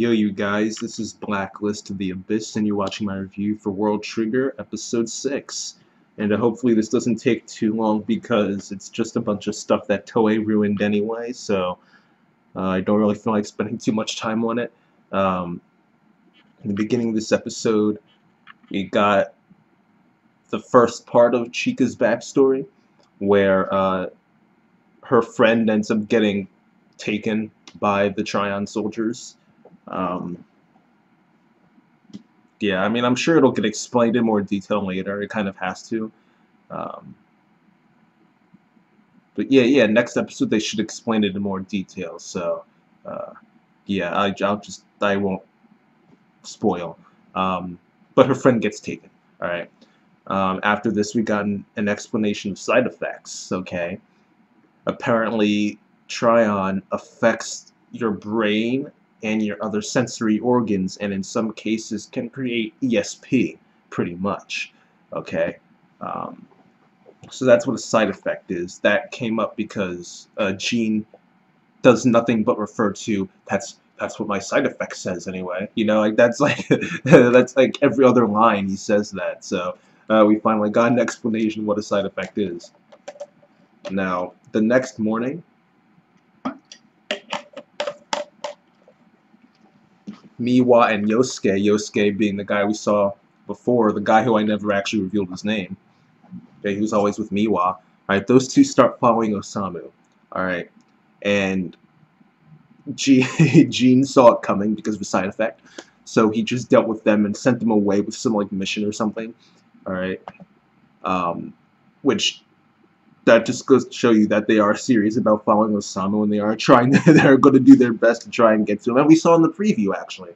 Yo, you guys, this is Blacklist of the Abyss, and you're watching my review for World Trigger, Episode 6. And hopefully this doesn't take too long because it's just a bunch of stuff that Toei ruined anyway, so I don't really feel like spending too much time on it. In the beginning of this episode, we got the first part of Chika's backstory, where her friend ends up getting taken by the Tryon soldiers. Yeah, I mean, I'm sure it'll get explained in more detail later. It kind of has to. Um, but yeah, next episode they should explain it in more detail. So, yeah, I won't spoil. But her friend gets taken. All right. After this, we got an explanation of side effects. Okay. Apparently, Tryon affects your brain and your other sensory organs, and in some cases can create ESP, pretty much. Okay, so that's what a side effect is. That came up because Gene does nothing but refer to that's what my side effect says anyway. You know, like that's like that's like every other line he says that. So we finally got an explanation of what a side effect is. Now, the next morning, Miwa and Yosuke being the guy we saw before, the guy who I never actually revealed his name, okay, he was always with Miwa. Alright, those two start following Osamu. Alright, and Gene saw it coming because of a side effect, so he just dealt with them and sent them away with some like mission or something. Alright, which that just goes to show you that they are serious about following Osamu, and they are trying. They're going to do their best to try and get to him. And we saw in the preview, actually,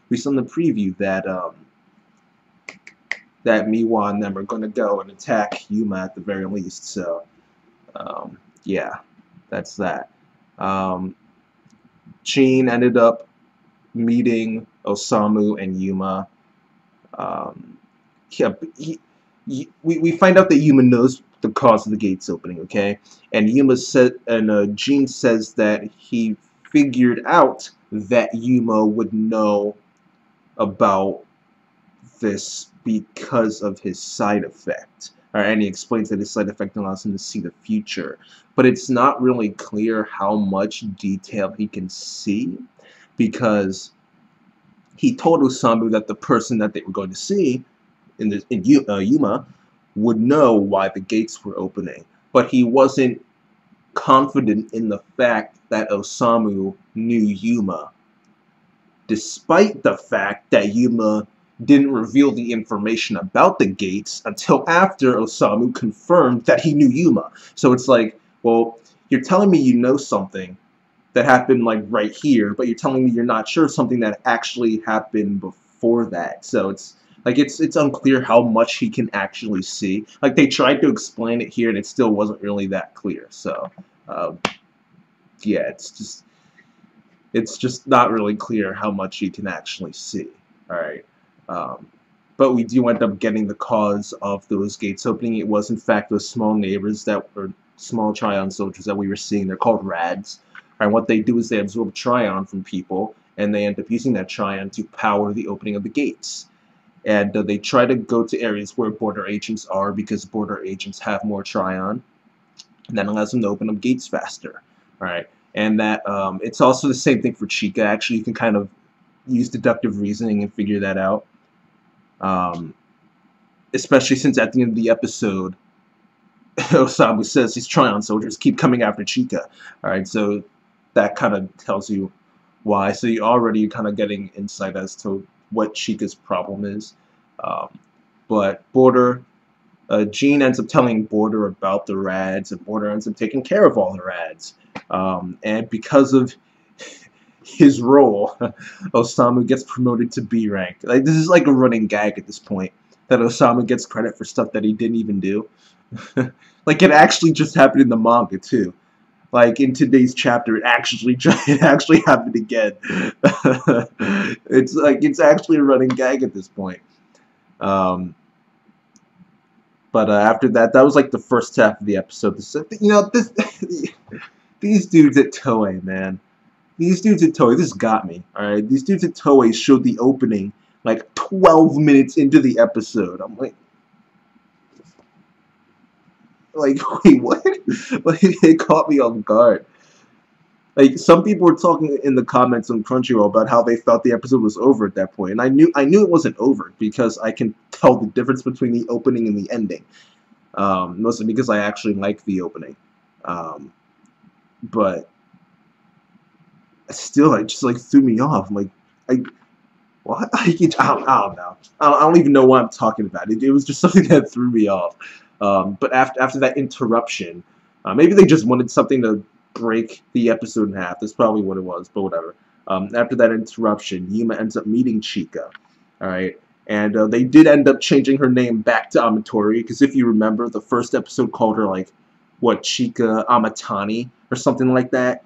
that that Miwa and them are going to go and attack Yuma at the very least. So, yeah, that's that. Gene ended up meeting Osamu and Yuma. Yeah, we find out that Yuma knows the cause of the gates opening, okay? And Gene says that he figured out that Yuma would know about this because of his side effect. And he explains that his side effect allows him to see the future. But it's not really clear how much detail he can see, because he told Osamu that the person that they were going to see in Yuma would know why the gates were opening, but he wasn't confident in the fact that Osamu knew Yuma, despite the fact that Yuma didn't reveal the information about the gates until after Osamu confirmed that he knew Yuma. So it's like, well, you're telling me you know something that happened like right here, but you're telling me you're not sure something that actually happened before that. So it's like it's unclear how much he can actually see. Like they tried to explain it here, and it still wasn't really that clear. So yeah, it's just not really clear how much he can actually see. All right, but we do end up getting the cause of those gates opening. It was in fact those small neighbors that were small Tryon soldiers that we were seeing. They're called rads. And what they do is they absorb Tryon from people, and they end up using that Tryon to power the opening of the gates. And they try to go to areas where border agents are, because border agents have more Tryon, and that allows them to open up gates faster. Alright, and that it's also the same thing for Chika. Actually, you can kind of use deductive reasoning and figure that out. Especially since at the end of the episode, Osamu says these Tryon soldiers keep coming after Chika. Alright, so that kind of tells you why. So you're already kind of getting insight as to what Chika's problem is. But Gene ends up telling Border about the rads, and Border ends up taking care of all the rads. And because of his role, Osamu gets promoted to B rank. Like, this is like a running gag at this point, that Osamu gets credit for stuff that he didn't even do. Like, it actually just happened in the manga too. Like in today's chapter, it actually happened again. It's actually a running gag at this point. But after that was like the first half of the episode. These dudes at Toei, man, these dudes at Toei, this got me, alright? These dudes at Toei showed the opening like 12 minutes into the episode. I'm like, wait, what? Like, it caught me off guard. Like, some people were talking in the comments on Crunchyroll about how they thought the episode was over at that point, and I knew it wasn't over because I can tell the difference between the opening and the ending. Mostly because I actually like the opening, but still, it just like threw me off. I'm like, I what? I don't know. I don't even know what I'm talking about. It was just something that threw me off. But after that interruption, maybe they just wanted something to break the episode in half. That's probably what it was, but whatever. After that interruption, Yuma ends up meeting Chika. All right. And they did end up changing her name back to Amatori, because if you remember, the first episode called her, like, what, Chika Amatani, or something like that.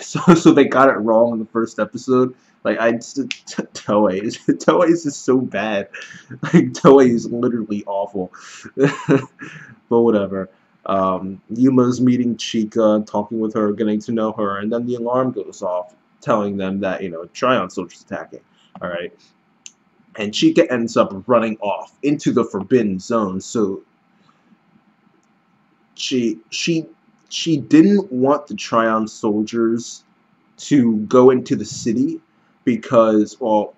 So they got it wrong in the first episode. Like, Toei is just so bad. Like, Toei is literally awful. But whatever. Yuma's meeting Chika, talking with her, getting to know her, and then the alarm goes off, telling them that, Tryon Soldier's attacking. Alright. And Chika ends up running off into the Forbidden Zone, so she didn't want the Tryon soldiers to go into the city because, well,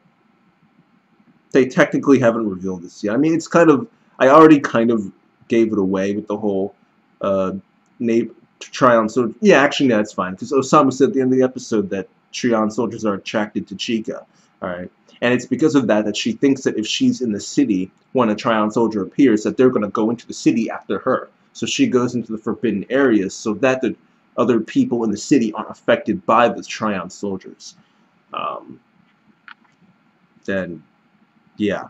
they technically haven't revealed this yet. I mean, it's kind of, I already kind of gave it away with the whole Tryon soldier. Yeah, actually, no, that's fine, because Osama said at the end of the episode that Tryon soldiers are attracted to Chika. Alright. And it's because of that she thinks that if she's in the city when a Tryon soldier appears, that they're going to go into the city after her. So she goes into the forbidden areas so that the other people in the city aren't affected by the Tryon soldiers. Then, yeah.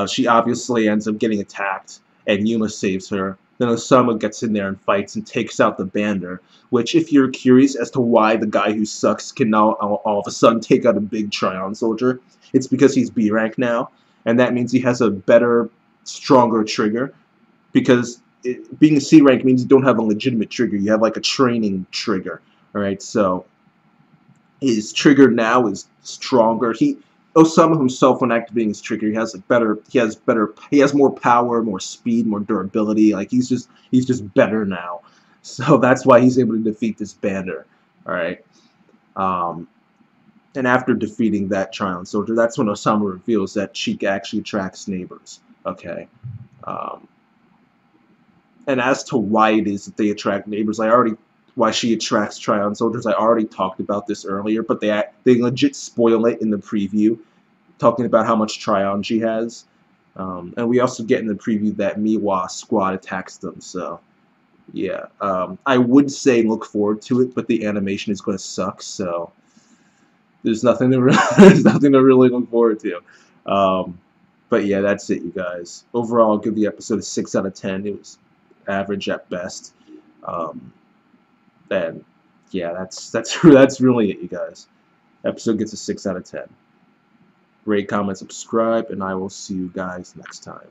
She obviously ends up getting attacked, and Yuma saves her. Then Osama gets in there and fights and takes out the Bander, which, if you're curious as to why the guy who sucks can now all of a sudden take out a big Tryon soldier, it's because he's B rank now, and that means he has a better, stronger trigger, because being C rank means you don't have a legitimate trigger, you have like a training trigger. Alright, so his trigger now is stronger. Osama himself, when activating his trigger, he has more power, more speed, more durability. Like, he's just better now. So that's why he's able to defeat this Bander. Alright. And after defeating that Tryon soldier, that's when Osama reveals that Chika actually attracts neighbors. Okay. And as to why it is that they attract neighbors, why she attracts Tryon soldiers, I already talked about this earlier, but they legit spoil it in the preview, talking about how much Tryon she has. And we also get in the preview that Miwa squad attacks them, so yeah. I would say look forward to it, but the animation is going to suck, so there's nothing to really look forward to. But yeah, that's it, you guys. Overall, I'll give the episode a 6 out of 10. It was average at best. And yeah, that's really it, you guys. Episode gets a 6 out of 10. Rate, comment, subscribe, and I will see you guys next time.